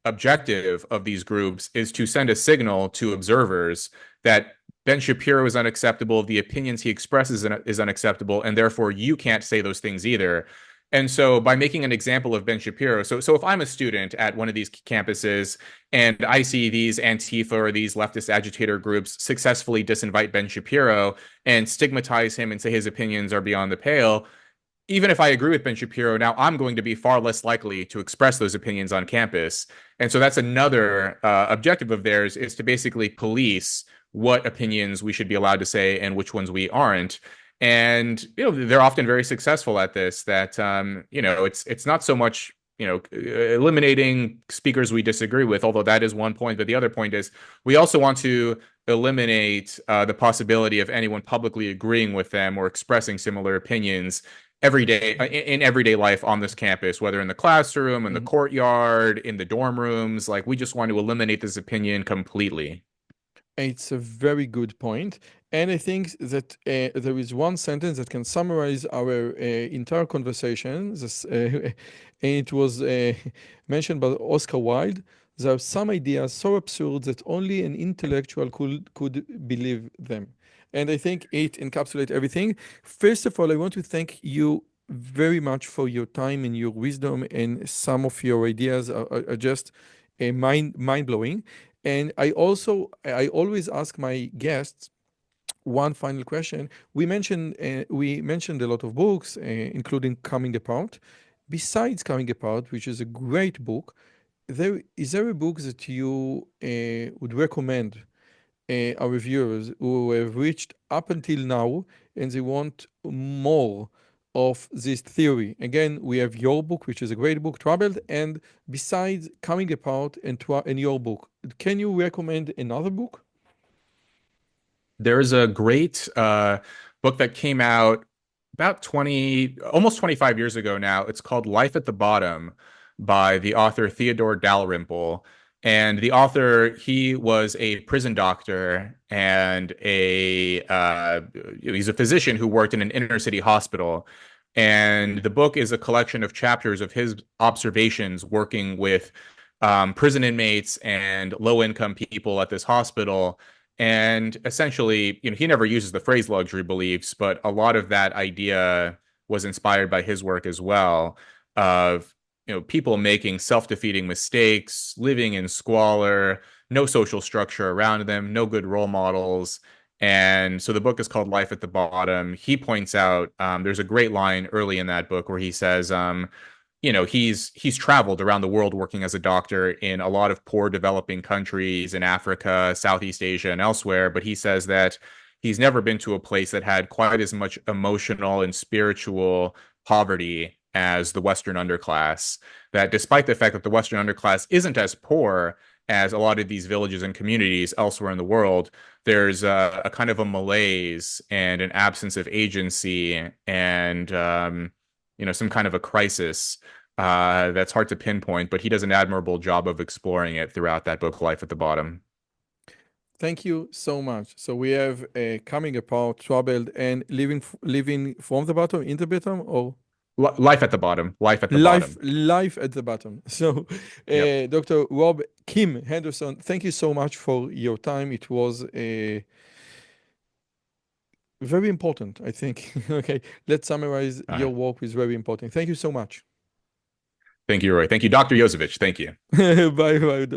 objective of these groups is to send a signal to observers that Ben Shapiro is unacceptable, the opinions he expresses is unacceptable, and therefore you can't say those things either. And so by making an example of Ben Shapiro, so if I'm a student at one of these campuses and I see these Antifa or these leftist agitator groups successfully disinvite Ben Shapiro and stigmatize him and say his opinions are beyond the pale, even if I agree with Ben Shapiro, now I'm going to be far less likely to express those opinions on campus. And so that's another objective of theirs, is to basically police what opinions we should be allowed to say and which ones we aren't. And they're often very successful at this. That it's not so much eliminating speakers we disagree with, although that is one point. But the other point is we also want to eliminate the possibility of anyone publicly agreeing with them or expressing similar opinions every day in everyday life on this campus, whether in the classroom, in the Mhm. courtyard, in the dorm rooms. Like we just want to eliminate this opinion completely. It's a very good point. And I think that there is one sentence that can summarize our entire conversation. And it was mentioned by Oscar Wilde. There are some ideas so absurd that only an intellectual could believe them. And I think it encapsulates everything. First of all, I want to thank you very much for your time and your wisdom, and some of your ideas are just mind blowing. And I always ask my guests one final question. We mentioned a lot of books, including Coming Apart. Besides Coming Apart, which is a great book, there a book that you would recommend our viewers who have reached up until now and they want more of this theory? Again, we have your book, which is a great book, Troubled, and besides Coming Apart and your book, can you recommend another book? There's a great book that came out about 20, almost 25 years ago now. It's called Life at the Bottom by the author Theodore Dalrymple. And the author, he was a prison doctor and he's a physician who worked in an inner city hospital. And the book is a collection of chapters of his observations working with prison inmates and low income people at this hospital. And essentially, he never uses the phrase luxury beliefs, but a lot of that idea was inspired by his work as well, of people making self-defeating mistakes, living in squalor, no social structure around them, no good role models. And so the book is called Life at the Bottom. He points out there's a great line early in that book where he says, he's traveled around the world working as a doctor in a lot of poor developing countries in Africa, Southeast Asia, and elsewhere. But he says that he's never been to a place that had quite as much emotional and spiritual poverty as the Western underclass. That despite the fact that the Western underclass isn't as poor as a lot of these villages and communities elsewhere in the world, there's a kind of a malaise and an absence of agency and some kind of a crisis that's hard to pinpoint, but he does an admirable job of exploring it throughout that book, Life at the Bottom. Thank you so much. So we have Coming Apart, Troubled, and living from the bottom in the bottom, or Life at the Bottom. Life at the life Bottom. life at the bottom. So Yep. Dr. Rob Kim, Henderson, thank you so much for your time. It was a, Very important, I think. Okay, let's summarize Uh, your work is very important. Thank you so much. Thank you, Roy. Thank you, Dr. Yozevitch. Thank you. Bye bye.